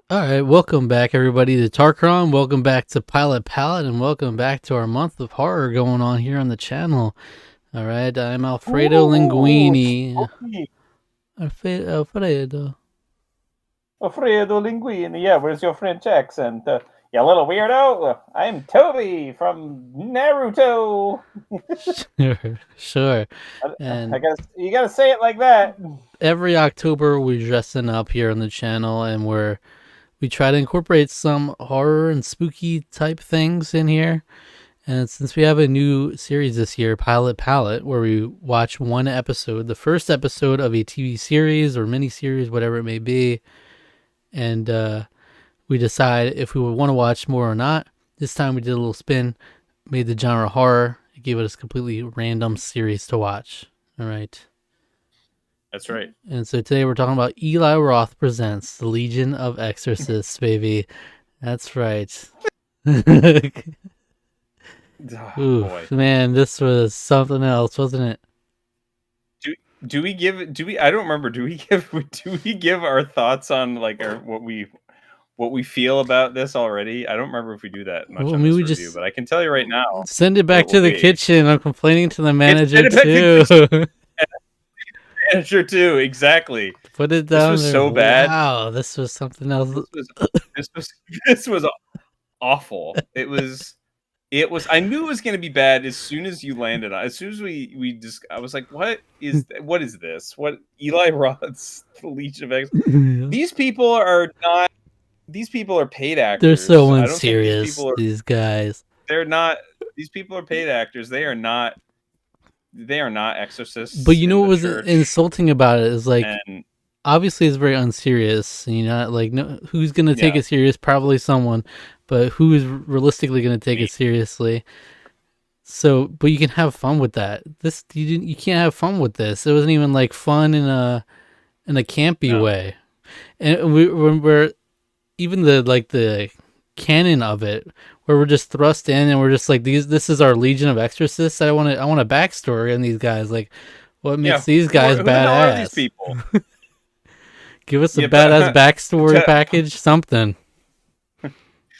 All right, welcome back, everybody, to Tarqaron. Welcome back to Palate, and welcome back to our month of horror going on here on the channel. All right, I'm Alfredo Ooh, Linguini. spooky. Alfredo. Alfredo Linguini. Yeah, where's your French accent? You little weirdo. I'm Toby from Naruto. Sure, sure. I And guess you gotta say it like that. every October, we're dressing up here on the channel, and we try to incorporate some horror and spooky type things in here. And since we have a new series this year, Palate, where we watch one episode, the first episode of a TV series or mini series, whatever it may be, and we decide if we would want to watch more or not. This time we did a little spin, made the genre horror. It gave us a completely random series to watch. All right. That's right. And so today we're talking about Eli Roth Presents The Legion of Exorcists, baby. That's right. Oh, Ooh, boy. man, this was something else, wasn't it? Do we give? Do we? I don't remember. Do we give? Do we give our thoughts on like our what we feel about this already? I don't remember if we do that much Well, I on mean, this we review, just but I can tell you right now. send it back Well, to the wait. kitchen. I'm complaining to the It's manager been a too. bit manager too. Exactly. Put it This down was there. so bad. Wow, this was something else. This was this was this was awful. It was I knew it was going to be bad as soon as you landed on. As soon as we just I was like, what is this? What Eli Roth's Legion of X? These people are paid They're so actors. I don't think unserious, these guys. they're not these people are paid actors. They are not But exorcists you know in what the was church. insulting about it is like, And obviously it's very unserious. You know, like no, who's gonna take yeah, it serious? Probably someone, but who is realistically gonna take me. it seriously? So, but you can have fun with that. This you can't have fun with this. It wasn't even like fun in a campy No. way. And we're even the canon of it, where we're just thrust in and we're just like this is our legion of exorcists. I want a backstory on these guys. Like, what makes Yeah, these guys who the hell are these badass? people? Give us a Yeah, badass but backstory package, something.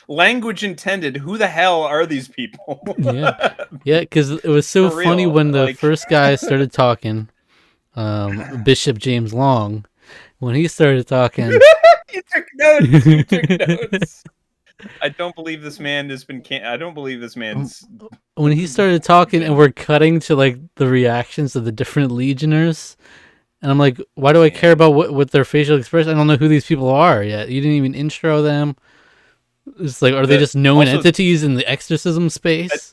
language intended. Who the hell are these people? Yeah, yeah, because it was so For funny real. when the Like first guy started talking, Bishop James Long. When he started talking, you took notes. You took notes. I don't believe this man has been. I don't believe this man's. when he started talking, and Been, we're cutting to like the reactions of the different legioners, and I'm like, why do I care man. about what their facial expression? I don't know who these people are yet. You didn't even intro them. It's like, are they The just known also entities in the exorcism space?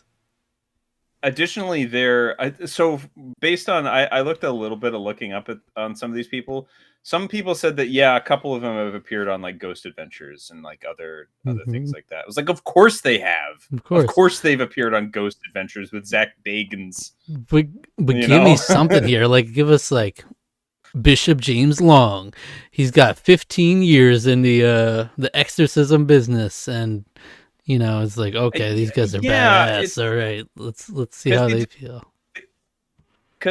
additionally there. So based on I looked a little bit of looking up on some of these people. Some people said that yeah, a couple of them have appeared on like Ghost Adventures and like other things Hmm. like that. I was like, of course they have. Of Of course, course they've appeared on Ghost Adventures with Zach Bagans. but You give me know. something here. Like, give us like Bishop James Long. He's got 15 years in the exorcism business, and it's like, okay, these guys are Yeah, badass. it's All right, let's see because how they feel.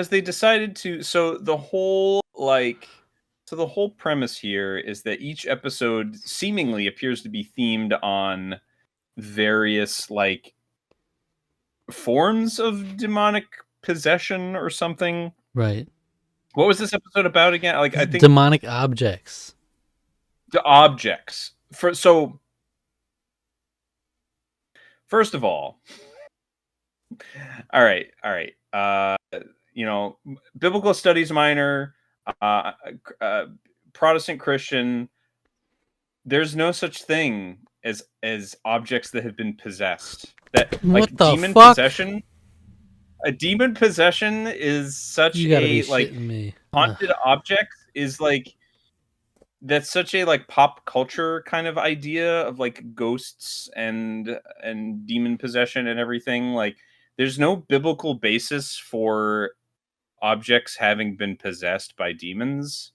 they decided to. So the whole premise here is that each episode seemingly appears to be themed on various like forms of demonic possession or something. Right. What was this episode about again? Like I think Demonic objects. the objects. So first of all right. Biblical studies minor, uh, uh, Protestant Christian. There's no such thing as objects that have been possessed. That What like the fuck? a demon possession is such You gotta be a like shitting me. Ugh. haunted object is like that's such a like pop culture kind of idea of like ghosts and demon possession and everything. Like there's no biblical basis for objects having been possessed by demons.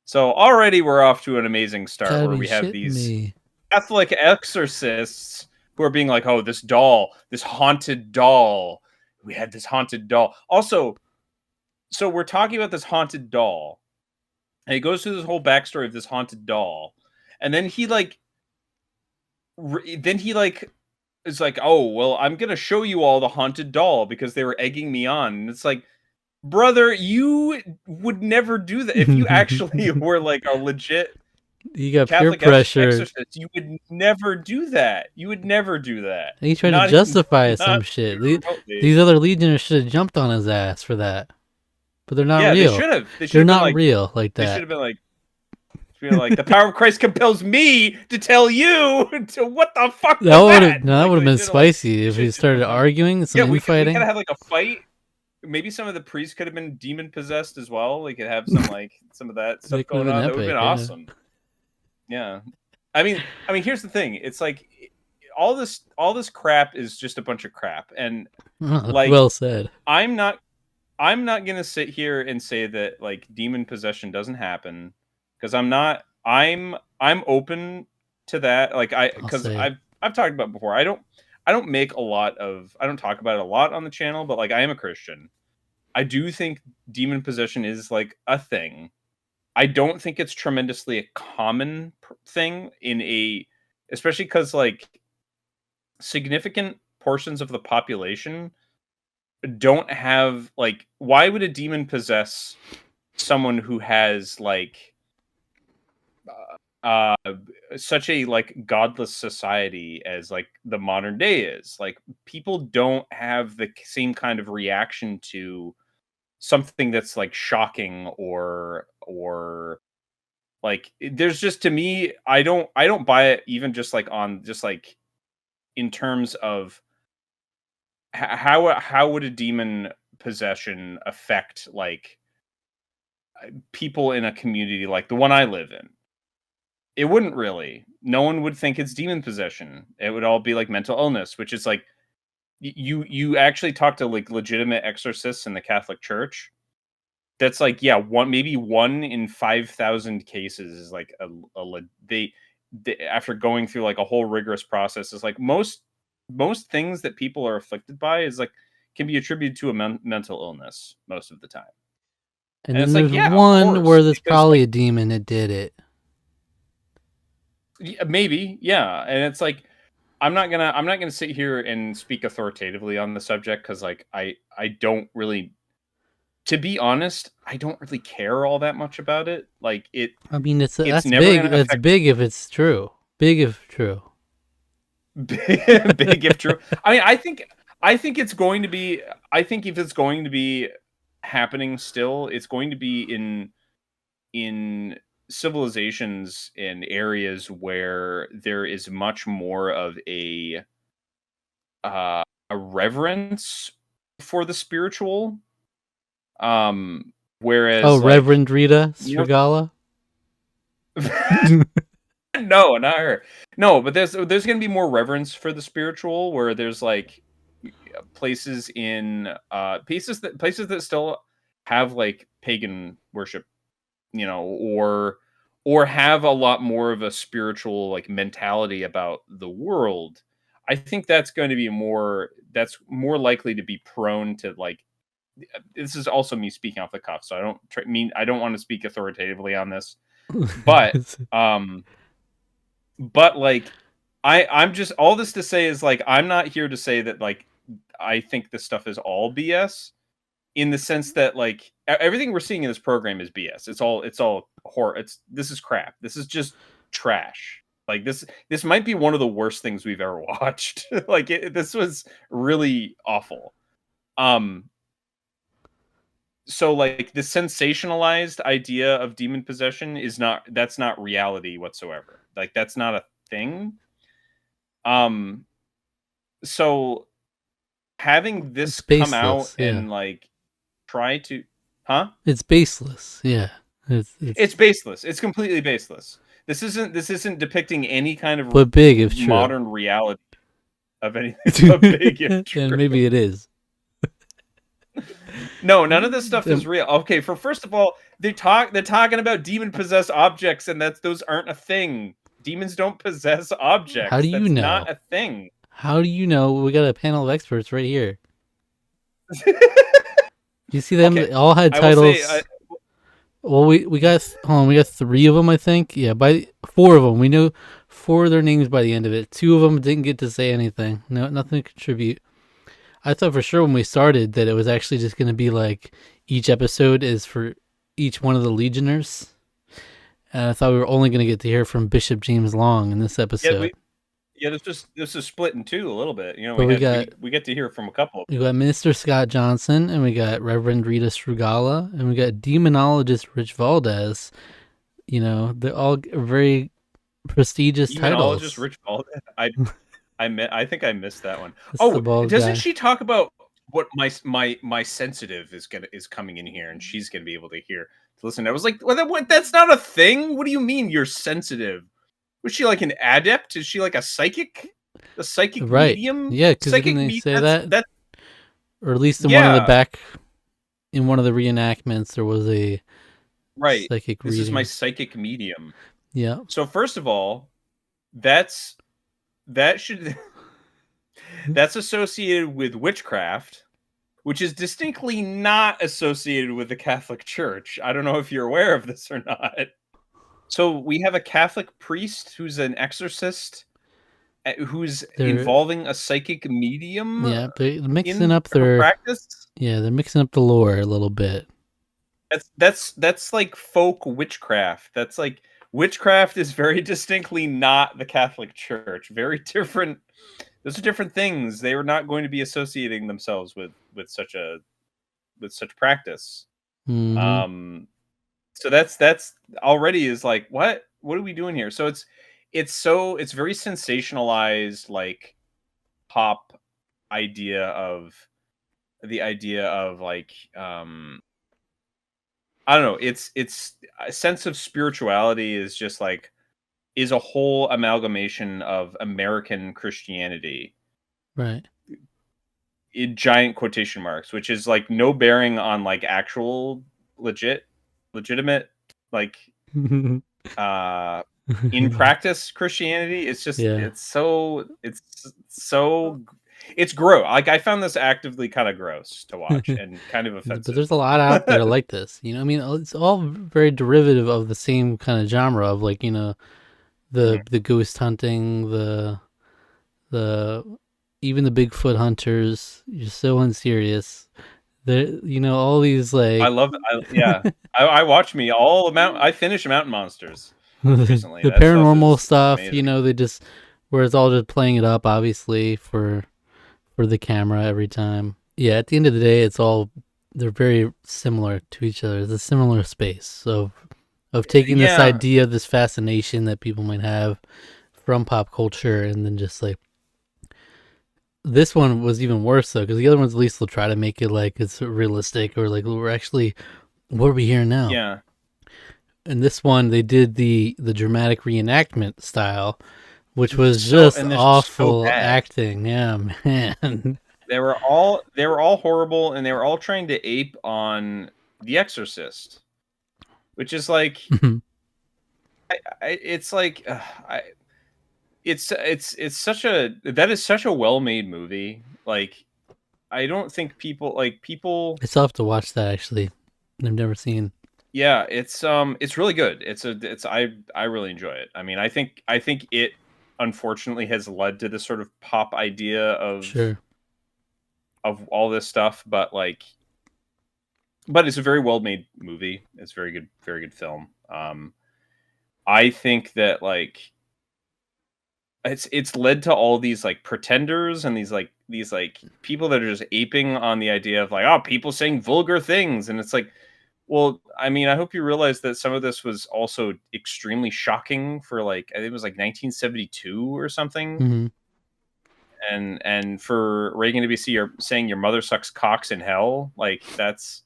So already we're off to an amazing start Gotta where be we have shitting these me. Catholic exorcists who are being like, "Oh, this doll, this haunted doll. We had this haunted doll." Also, so we're talking about this haunted doll, and he goes through this whole backstory of this haunted doll, and then he like then he like is like, oh well, I'm gonna show you all the haunted doll because they were egging me on, and it's like, brother, you would never do that if you actually were like a legit You got peer Catholic pressure. exorcist. You would never do that. You would never do that. He tried to Not justify some not shit. even remotely. These other legionnaires should have jumped on his ass for that, but they're not Yeah, they real. should have. They should They're have been not like. real like They should that. have been like. Feel like the power of Christ compels me to tell you to what the fuck That was would that? have that Like would have they been should have like spicy if should we have just started been like, arguing, some yeah, we infighting. could have like a fight. Maybe some of the priests could have been demon possessed as well. We could have some like some of that stuff That could have going been on. That would have epic. been Yeah. awesome. Yeah. I mean, here's the thing. It's like all this crap is just a bunch of crap, and like Well said. I'm not I'm not gonna sit here and say that like demon possession doesn't happen because I'm not. I'm open to that. Like I'll because say it. I've talked about it before. I don't talk about it a lot on the channel, but like I am a Christian. I do think demon possession is like a thing. I don't think it's tremendously a common thing especially because like significant portions of the population don't have like why would a demon possess someone who has like uh such a like godless society as like the modern day is like people don't have the same kind of reaction to something that's like shocking or like there's just to me I don't buy it even just like on just like in terms of how would a demon possession affect like people in a community like the one I live in? It wouldn't really. No one would think it's demon possession. It would all be like mental illness, which is like you actually talk to like legitimate exorcists in the Catholic Church. That's like yeah, maybe 1 in 5,000 cases is like they after going through like a whole rigorous process is like most things that people are afflicted by is like can be attributed to a mental illness most of the time. And And then it's like there's yeah, of one course, where there's because probably like a demon that did it. maybe yeah, and it's like I'm not gonna sit here and speak authoritatively on the subject because like I don't really, to be honest, I don't really care all that much about it. Like I mean, it's that's never big. gonna That's affect big if it's true. Big if true. big if true. I mean, I think it's going to be. I think if it's going to be happening still, it's going to be in civilizations in areas where there is much more of a reverence for the spiritual. Oh, Whereas like Reverend Rita you know Strigala. no, not her. No, but there's gonna be more reverence for the spiritual where there's like places in places that still have like pagan worship, or have a lot more of a spiritual like mentality about the world. I think that's more likely to be prone to like this is also me speaking off the cuff, so I don't want to speak authoritatively on this, but um like I'm just all this to say is like I'm not here to say that like I think this stuff is all BS in the sense that like everything we're seeing in this program is BS. It's all horror. This is crap. This is just trash. Like this might be one of the worst things we've ever watched. Like this was really awful. Um so like the sensationalized idea of demon possession that's not reality whatsoever. Like that's not a thing. Um so having It's this come out baseless. Yeah, and like try to huh? it's baseless. Yeah, It's it's baseless. It's completely baseless. This isn't depicting any kind of but big if true. modern reality of anything but big if And true. maybe it is. No, none of this stuff is Then real. Okay, for first of all, they're talking about demon possessed objects, and those aren't a thing. Demons don't possess how do objects. you That's not know? a thing. How do you know? We got a panel of experts right here. You see them? Okay, They all had I will say titles. Well, we got hold on, we got 3 of them, I think. Yeah, by 4 of them, we know four of their names by the end of it. Two of them didn't get to say anything. No, nothing to contribute. I thought for sure when we started that it was actually just going to be like each episode is for each one of the Legionnaires. And I thought we were only going to get to hear from Bishop James Long in this episode. This is split in two a little bit. You know, But we get to hear from a couple. We got Minister Scott Johnson, and we got Reverend Rita Strugala, and we got Demonologist Rich Valdez. You know, they're all very prestigious titles. Demonologist Rich Valdez. I think I missed that one. That's doesn't she talk about what my sensitive is coming in here, and she's gonna be able to hear to listen? I was like, well, that's not a thing. What do you mean you're sensitive? Was she like an adept? Is she like a psychic? A psychic medium? Yeah, because didn't they say that? Or at least in one of the back, in one of the reenactments, there was a psychic reading. This is my psychic medium. Yeah. So first of all, that's associated with witchcraft, which is distinctly not associated with the Catholic Church. I don't know if you're aware of this or not. So we have a Catholic priest who's an exorcist, who's involving a psychic medium. Yeah, they're mixing up their practice. Yeah, they're mixing up the lore a little bit. That's like folk witchcraft. That's like witchcraft is very distinctly not the Catholic Church. Very different. Those are different things. They were not going to be associating themselves with such practice. Mm-hmm. So that's already is like, what are we doing here? So it's very sensationalized, like pop idea of like I don't know, it's a sense of spirituality is just like is a whole amalgamation of American Christianity, right, in giant quotation marks, which is like no bearing on like actual legitimate like in practice Christianity. It's just it's gross. Like I found this actively kind of gross to watch and kind of offensive. But there's a lot out there like this, you know. I mean, it's all very derivative of the same kind of genre of like, you know, the ghost hunting, the even the Bigfoot hunters. You're so unserious. You know, all these like I love it. I watch I finish Mountain Monsters recently. The paranormal stuff, you know, they just where it's all just playing it up obviously for the camera every time. Yeah, at the end of the day they're very similar to each other. It's a similar space of taking this idea, this fascination that people might have from pop culture, and then just like this one was even worse though, because the other ones at least will try to make it like it's realistic or like what are we hearing now? Yeah. And this one they did the dramatic reenactment style, which was just awful acting. Yeah, man. They were all horrible, and they were all trying to ape on The Exorcist, which is like it's such a well-made movie. Like I don't think people I still have to watch that actually. I've never seen. Yeah, it's really good. I really enjoy it. I mean, I think it unfortunately has led to this sort of pop idea of all this stuff, but it's a very well made movie. It's very good film. I think that like it's led to all these like pretenders and these people that are just aping on the idea of like, oh, people saying vulgar things, and it's like, well, I mean, I hope you realize that some of this was also extremely shocking for like, I think it was like 1972 or something. Mm-hmm. And for Reagan to be saying your mother sucks cocks in hell, like that's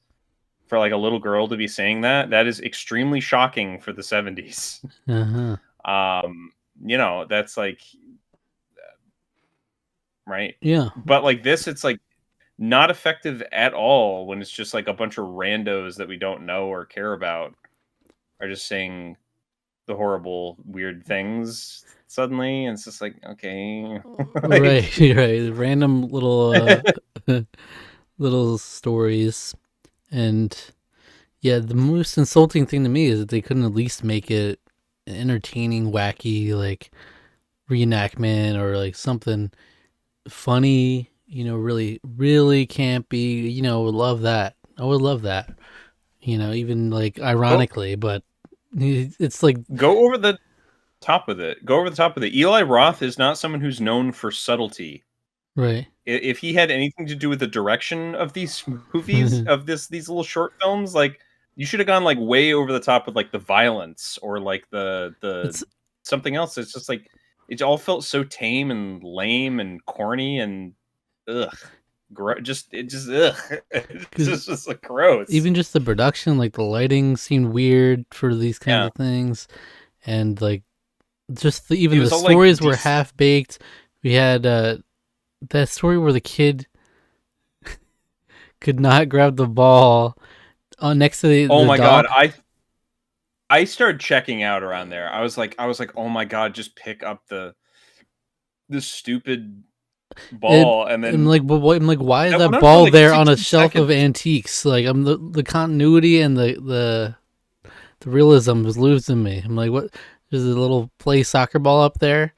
for like a little girl to be saying that is extremely shocking for the 70s. Uh-huh. You know, that's like, right. Yeah. But like this, it's like not effective at all when it's just like a bunch of randos that we don't know or care about are just saying the horrible, weird things suddenly. And it's just like, okay. Like, right. Random little, little stories. And yeah, the most insulting thing to me is that they couldn't at least make it entertaining, wacky, like reenactment or like something funny, really, really campy, would love that. I would love that, even like Go ironically, but it's like, go over the top with it. Go over the top with it. Eli Roth is not someone who's known for subtlety. right. If he had anything to do with the direction of these movies, of these little short films, like you should have gone like way over the top with like the violence or like the It's something else. It's just like it all felt so tame and lame and corny and ugh. Just ugh. It's because just like gross. even just the production, like the lighting seemed weird for these kinds Yeah. of things, and like just It even the was all like stories were half baked. We had that story where the kid could not grab the ball next to oh the my god, dog. I started checking out around there. I was like, oh my god, just pick up this stupid It, ball, and I'm then like, but what, I'm like, why is that went that on for ball like there on a 60 shelf of seconds. antiques? Like, I'm the continuity and the realism was losing me. I'm like, what? There's a little play soccer ball up there,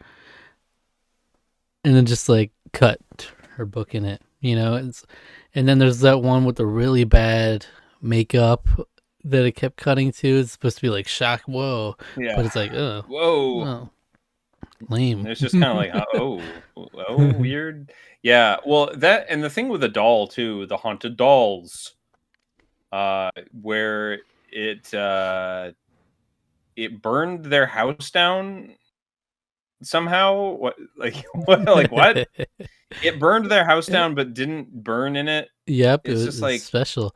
and then just like cut her book in it. And then there's that one with the really bad makeup that it kept cutting to. It's supposed to be like shock, whoa, but Yeah. it's like, oh, Whoa. oh, lame. It's just kind of like, weird. Yeah. Well, that and the thing with the doll too, the haunted dolls, where it burned their house down somehow. What like what like what? It burned their house down, but didn't burn in it. Yep, It's just it's like, special.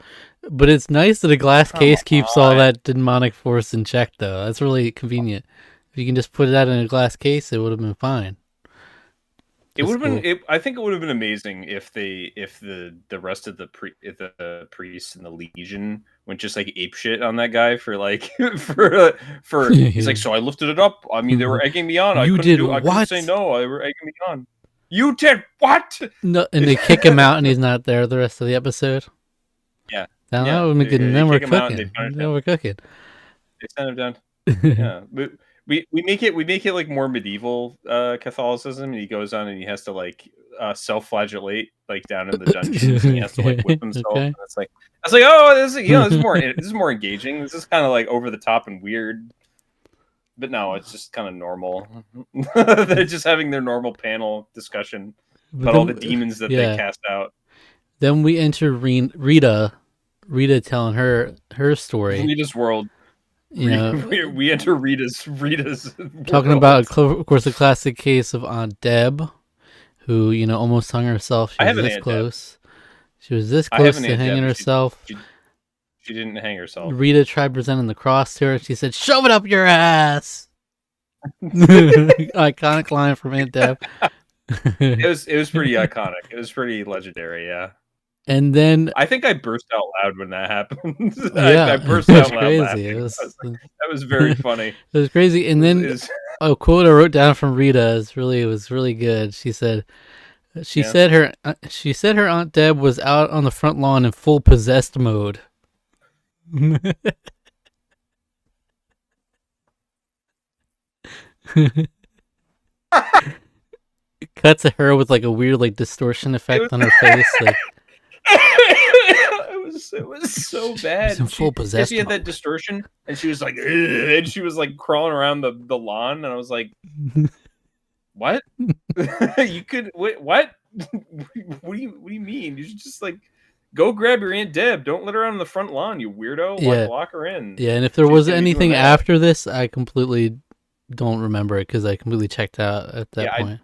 But it's nice that a glass come case keeps all on. that demonic force in check, though. That's really convenient. If you can just put that in a glass case, it would have been fine. It would That's have been. cool. I think it would have been amazing if the rest of the priests and the legion went just like ape shit on that guy for like for he's like, so I lifted it up. I mean, they were egging me on. You did I couldn't say what? no. They were egging me on. You did what? No, and they kick him out, and he's not there the rest of the episode. Yeah, Now that yeah. would make it. They Then we're kick him out and they cooking. punish Then him. we're cooking. They send him down. Yeah, but we make it like more medieval Catholicism, and he goes on and he has to like self-flagellate like down in the dungeons, and he has to like whip himself. Okay. And it's like I was like, oh, this is more engaging. This is kind of like over the top and weird, but no, it's just kind of normal. They're just having their normal panel discussion But about all the then, demons that they yeah. cast out. Then we enter Rita telling her story. Rita's world. We enter Rita's talking world. about, of course, the classic case of Aunt Deb, who almost hung herself. She I was have an this Aunt Deb. close. She was this I have close an to Aunt hanging Deb. herself. She didn't hang herself. Rita tried presenting the cross to her. She said, "Shove it up your ass." Iconic line from Aunt Deb. It was pretty iconic. It was pretty legendary. Yeah. And then, I think I burst out loud when that happened. yeah, I burst it out was loud crazy. laughing. That was very funny. It was crazy. And then It was, a quote I wrote down from Rita was really good. She said, yeah. she said her Aunt Deb was out on the front lawn in full possessed mode. Cuts at her with like a weird like distortion effect on her face. Like, it was so bad. she's in full possessed She had that mode. distortion, and she was like, "Ugh," and she was like crawling around the lawn, and I was like, "What? You could what? What do you mean? You should just like go grab your Aunt Deb. Don't let her out on the front lawn, you weirdo. Yeah. Lock her in." Yeah, and if there She's was gonna be doing anything that. after this, I completely don't remember it because I completely checked out at that point.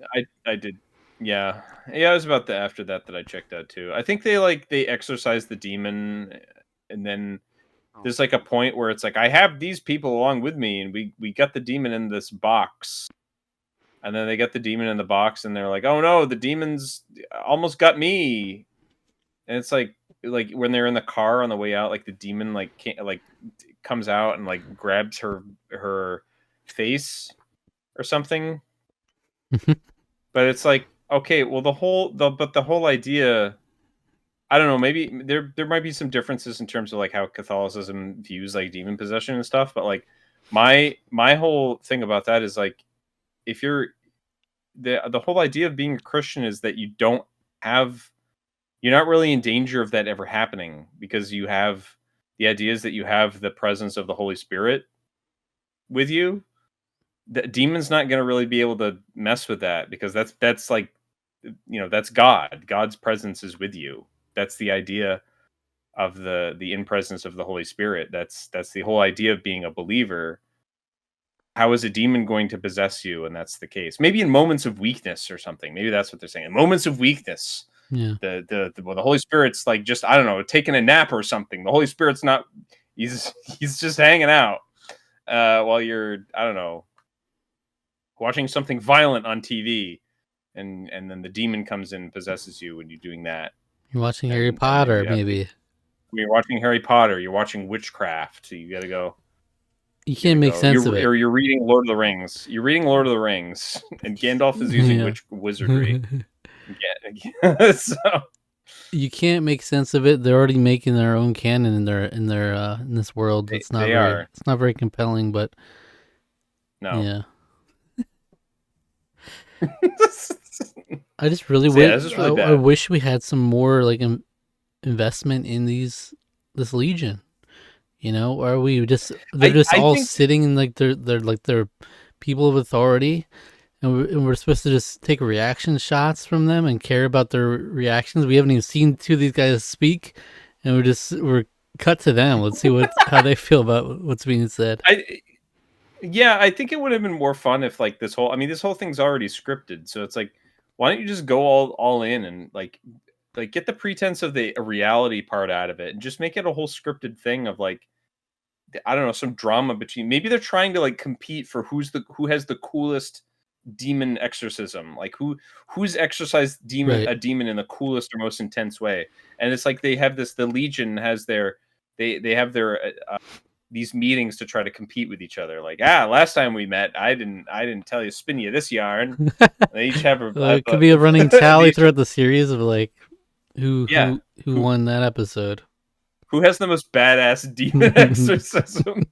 I did. Yeah, it was about the after that I checked out too. I think they exorcised the demon, and then there's like a point where it's like I have these people along with me, and we got the demon in this box, and then they get the demon in the box, and they're like, oh no, the demons almost got me, and it's like when they're in the car on the way out, like the demon like can't like comes out and like grabs her face or something. But it's like, okay, well the whole idea, I don't know, maybe there might be some differences in terms of like how Catholicism views like demon possession and stuff, but like my whole thing about that is like if you're the whole idea of being a Christian is that you're not really in danger of that ever happening, because you have the idea is that you have the presence of the Holy Spirit with you. The demon's not going to really be able to mess with that, because that's like, that's God. God's presence is with you. That's the idea of the in presence of the Holy Spirit. That's the whole idea of being a believer. How is a demon going to possess you? And that's the case. Maybe in moments of weakness or something. Maybe that's what they're saying. In moments of weakness, Yeah. the Holy Spirit's like, just, I don't know, taking a nap or something. The Holy Spirit's not. He's just hanging out while you're, I don't know, watching something violent on TV, and then the demon comes in and possesses you when you're doing that. You're watching Harry And then Potter, you have maybe. when you're watching Harry Potter, you're watching witchcraft. So you got to go. You can't make sense of it. Or you're reading Lord of the Rings. You're reading Lord of the Rings, and Gandalf is using wizardry. So you can't make sense of it. They're already making their own canon in this world. It's not very compelling, but no. Yeah. I just really wish. I wish we had some more like investment in this Legion. Or are we just they're all sitting in like they're people of authority, and we're supposed to just take reaction shots from them and care about their reactions. We haven't even seen two of these guys speak, and we're cut to them. Let's see how they feel about what's being said. I think it would have been more fun if like this whole thing's already scripted. So it's like, why don't you just go all in and like get the pretense of the reality part out of it, and just make it a whole scripted thing of like, I don't know, some drama between. Maybe they're trying to like compete for who has the coolest demon exorcism, like who's exorcised a demon in the coolest or most intense way. And it's like they have the Legion has their they have their these meetings to try to compete with each other. Like, last time we met, I didn't tell you, spin you this yarn. They each have it could be a running tally throughout the series of like who won that episode. Who has the most badass demon exorcism?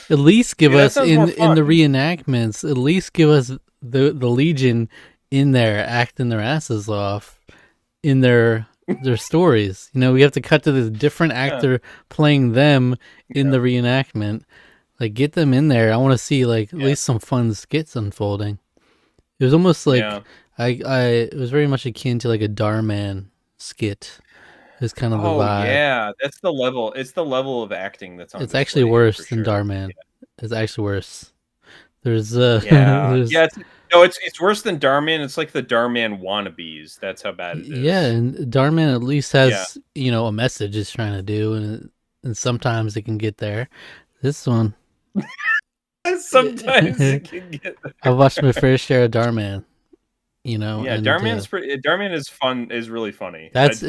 At least give us in the reenactments. At least give us the Legion in there acting their asses off in their stories. We have to cut to this different actor playing them in the reenactment. Like, get them in there. I want to see like at least some fun skits unfolding. It was almost like it was very much akin to like a Darman skit. Is kind of the vibe. Yeah, that's the level. It's the level of acting that's on. It's actually worse than Darman. Yeah. It's actually worse. There's it's worse than Darman. It's like the Darman wannabes. That's how bad it is. Yeah, and Darman at least has a message it's trying to do, and sometimes it can get there. This one, sometimes it can get there. I've watched my fair share of Darman. Darman is fun. Is really funny. That's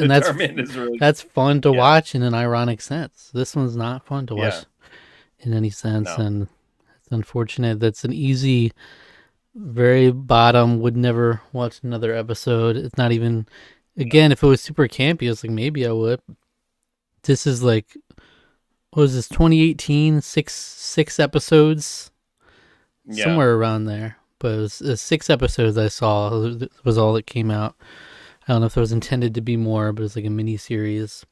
fun to watch in an ironic sense. This one's not fun to watch in any sense, and it's unfortunate. That's an easy, very bottom. Would never watch another episode. It's not even. Again, if it was super campy, I was like, maybe I would. This is like, what was this? 2018, six episodes, somewhere around there. But it was 6 episodes I saw. It was all that came out. I don't know if it was intended to be more, but it's like a mini series.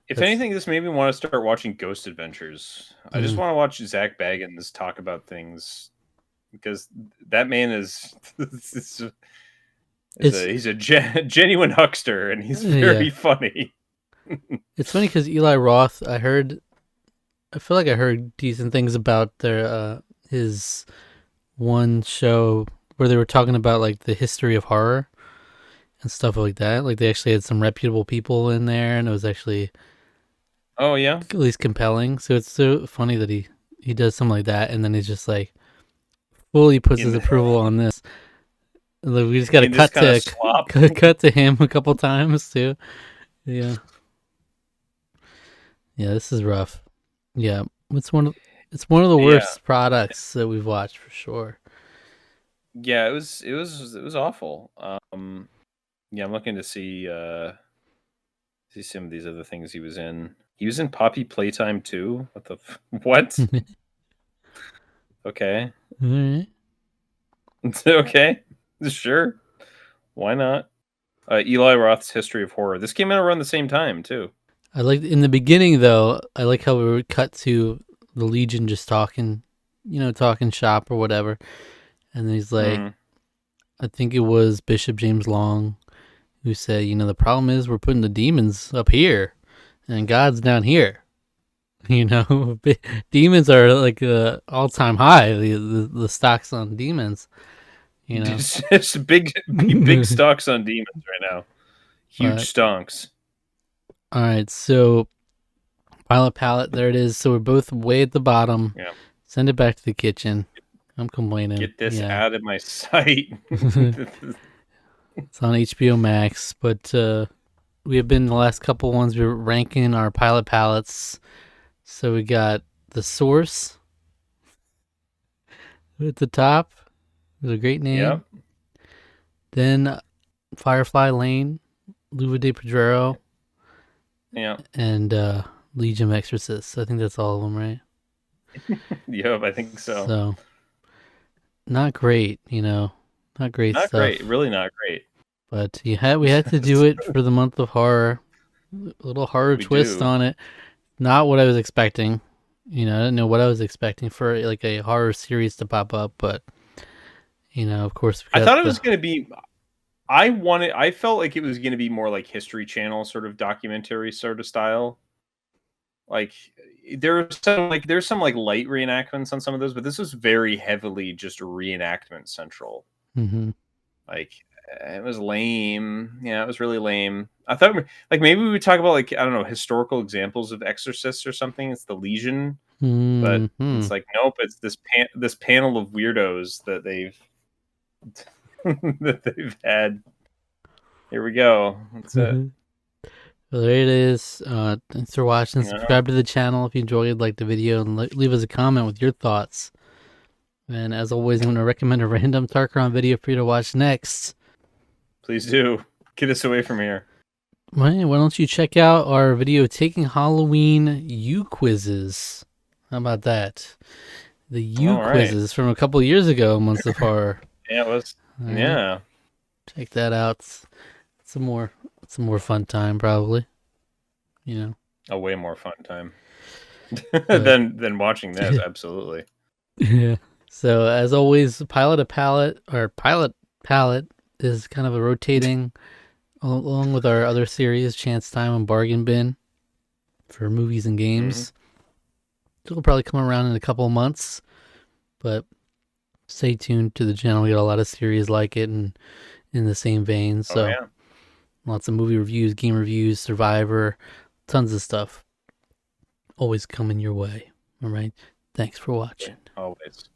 If anything, this made me want to start watching Ghost Adventures. I just want to watch Zach Baggins talk about things, because that man is he's a genuine huckster, and he's very funny. It's funny because Eli Roth, I feel like I heard decent things about his one show where they were talking about like the history of horror and stuff like that. Like they actually had some reputable people in there, and it was actually at least compelling. So it's so funny that he does something like that, and then he's just like fully puts his approval on this. Like, we just got to cut to him a couple times too. Yeah, this is rough. Yeah, it's one of the worst products that we've watched for sure. Yeah, it was awful. I'm looking to see some of these other things he was in. He was in Poppy Playtime too. What? Okay. All right. Okay, sure, why not? Eli Roth's History of Horror. This came out around the same time too. I like in the beginning though. I like how we would cut to the Legion just talking, talking shop or whatever, and then he's like, Mm. I think it was Bishop James Long who said, the problem is we're putting the demons up here, and God's down here. Demons are like all-time high. The stocks on demons. Just big stocks on demons right now. Huge But stonks. all right, so Palate, there it is. So we're both way at the bottom. Yeah. Send it back to the kitchen. I'm complaining. Get this Yeah. out of my sight. It's on HBO Max, but we have been the last couple ones. We were ranking our pilot palettes. So we got The Source at the top. It was a great name. Yep. Then Firefly Lane, Luva de Pedrero, Yeah. and Legion of Exorcists. I think that's all of them, right? Yep, I think so. So not great, not great Not stuff. great, really not great. But we had to do it for the month of horror. A little horror twist on it. Not what I was expecting. I didn't know what I was expecting for like a horror series to pop up, but of course, I thought it was going to be. I felt like it was going to be more like History Channel sort of documentary sort of style. Like there's some light reenactments on some of those, but this was very heavily just reenactment central. Mm-hmm. Like it was lame. Yeah, it was really lame. I thought like maybe we would talk about like I don't know historical examples of Exorcists or something. It's the Legion, but it's like nope. It's this panel of weirdos that they've that they've had. Here we go. That's it. Well, there it is. Thanks for watching. Subscribe to the channel if you enjoyed, like the video, and leave us a comment with your thoughts. And as always, I'm going to recommend a random Tarqaron video for you to watch next. Please do. Get us away from here. Why don't you check out our video taking Halloween U quizzes? How about that? The U quizzes from a couple years ago, Months of Horror. Yeah, it was. Right. Yeah. Check that out. It's a more fun time, probably. A way more fun time than watching this. Absolutely. Yeah. So as always, Pilot Palette is kind of a rotating, along with our other series, Chance Time and Bargain Bin, for movies and games. It'll probably come around in a couple of months, but stay tuned to the channel. We got a lot of series like it and in the same vein. So lots of movie reviews, game reviews, Survivor, tons of stuff always coming your way. All right. Thanks for watching. Always.